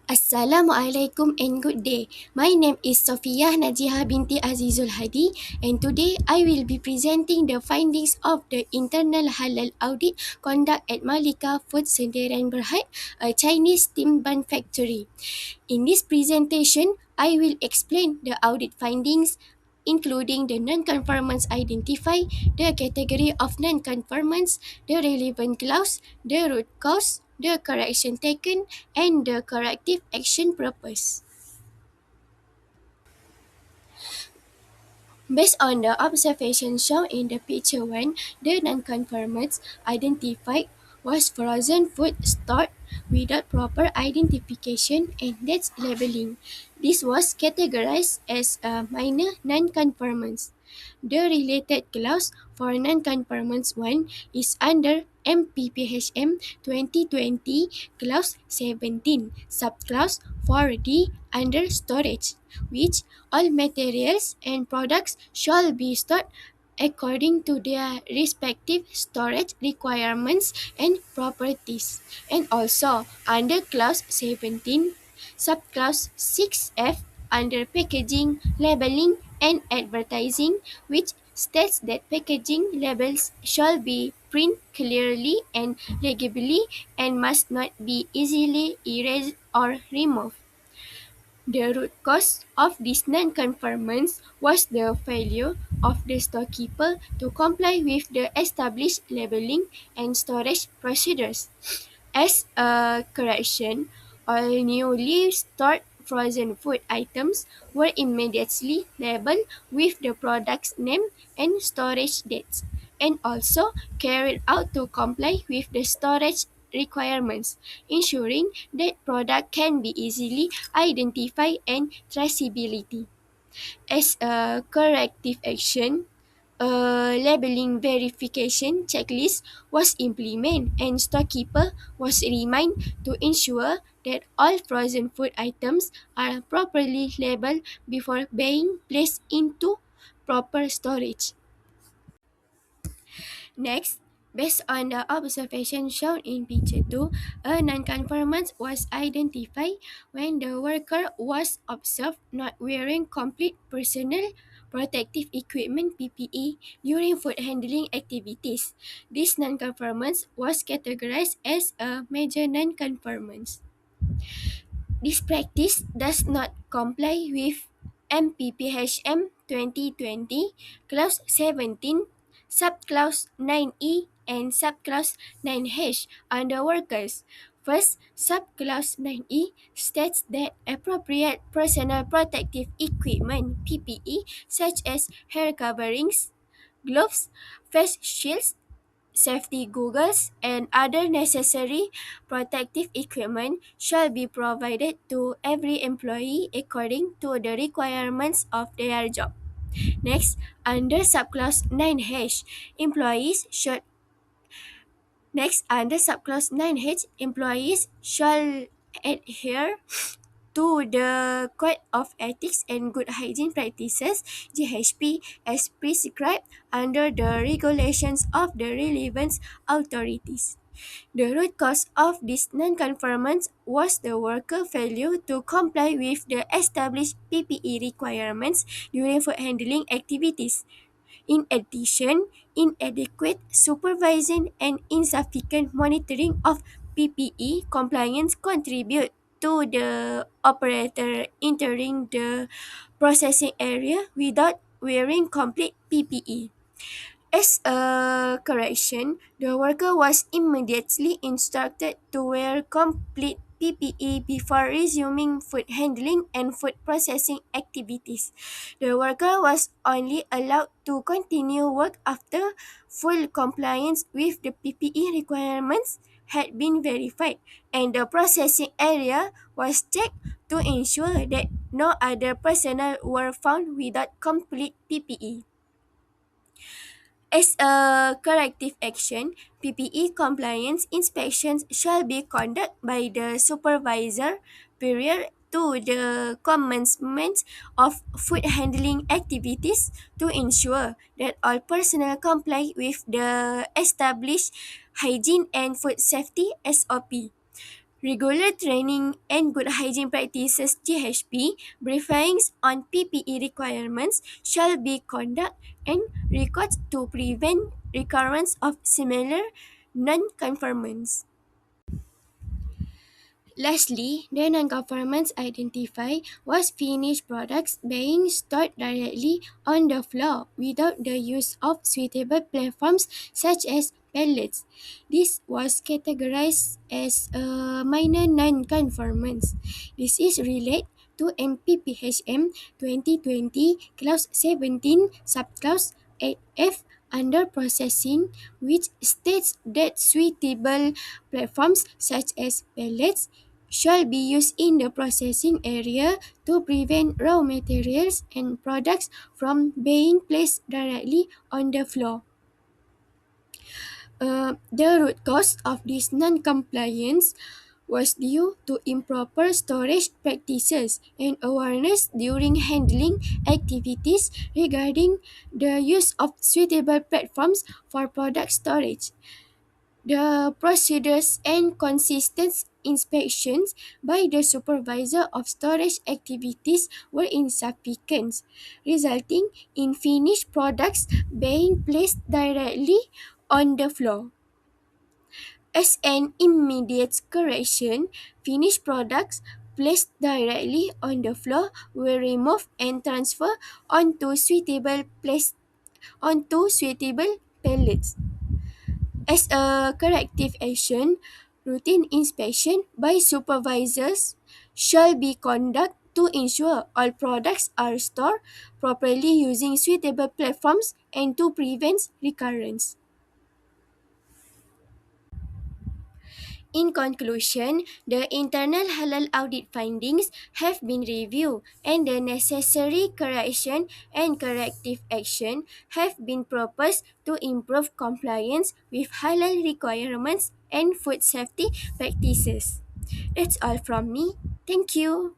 Assalamualaikum and good day. My name is Sofia Najiha binti Azizul Hadi, and today I will be presenting the findings of the internal halal audit conduct at Malika Food Sdn Berhad, a Chinese steam bun factory. In this presentation, I will explain the audit findings, including the non-conformance identified, the category of non-conformance, the relevant clause, the root cause, the correction taken, and the corrective action proposed. Based on the observation shown in the picture 1, the non-conformance identified was frozen food stored without proper identification and dates labeling. This was categorized as a minor non-conformance. The related clause for non-conformance 1 is under MPPHM 2020 clause 17, subclause 4D under storage, which all materials and products shall be stored according to their respective storage requirements and properties. And also under clause 17, subclause 6F under packaging, labeling, and advertising, which states that packaging labels shall be print clearly and legibly and must not be easily erased or removed. The root cause of this non-conformance was the failure of the storekeeper to comply with the established labeling and storage procedures. As a correction, all newly stored frozen food items were immediately labeled with the product's name and storage dates, and also carried out to comply with the storage requirements, ensuring that product can be easily identified and traceability. As a corrective action, a labeling verification checklist was implemented and storekeeper was reminded to ensure that all frozen food items are properly labeled before being placed into proper storage. Next, based on the observation shown in picture 2, a non-conformance was identified when the worker was observed not wearing complete personal protective equipment PPE during food handling activities. This non-conformance was categorized as a major non-conformance. This practice does not comply with MPPHM 2020, Clause 17, Subclause 9E, and Subclause 9H under workers. First, Subclause 9E states that appropriate personal protective equipment PPE such as hair coverings, gloves, face shields, safety goggles, and other necessary protective equipment shall be provided to every employee according to the requirements of their job. Next, under subclause 9H, employees should under subclause 9H, employees shall adhere to the Code of Ethics and Good Hygiene Practices (GHP) as prescribed under the regulations of the relevant authorities. The root cause of this non-conformance was the worker failure to comply with the established PPE requirements during food handling activities. In addition, inadequate supervision and insufficient monitoring of PPE compliance contribute to the operator entering the processing area without wearing complete PPE. As a correction, the worker was immediately instructed to wear complete PPE before resuming food handling and food processing activities. The worker was only allowed to continue work after full compliance with the PPE requirements had been verified and the processing area was checked to ensure that no other personnel were found without complete PPE. As a corrective action, PPE compliance inspections shall be conducted by the supervisor prior to the commencement of food handling activities to ensure that all personnel comply with the established hygiene and food safety SOP. Regular training and good hygiene practices (GHP) briefings on PPE requirements shall be conducted and records to prevent recurrence of similar non-conformance. Lastly, the non-governments identify was finished products being stored directly on the floor without the use of suitable platforms such as pallets. This was categorized as a minor non-conformance. This is related to MPPHM 2020 Clause 17 Subclause 8F under processing, which states that suitable platforms such as pellets shall be used in the processing area to prevent raw materials and products from being placed directly on the floor. The root cause of this non-compliance was due to improper storage practices and awareness during handling activities regarding the use of suitable platforms for product storage. The procedures and consistent inspections by the supervisor of storage activities were insufficient, resulting in finished products being placed directly on the floor. As an immediate correction, finished products placed directly on the floor were removed and transferred onto suitable pallets. As a corrective action, routine inspection by supervisors shall be conducted to ensure all products are stored properly using suitable platforms and to prevent recurrence. In conclusion, the internal halal audit findings have been reviewed and the necessary correction and corrective action have been proposed to improve compliance with halal requirements and food safety practices. That's all from me. Thank you.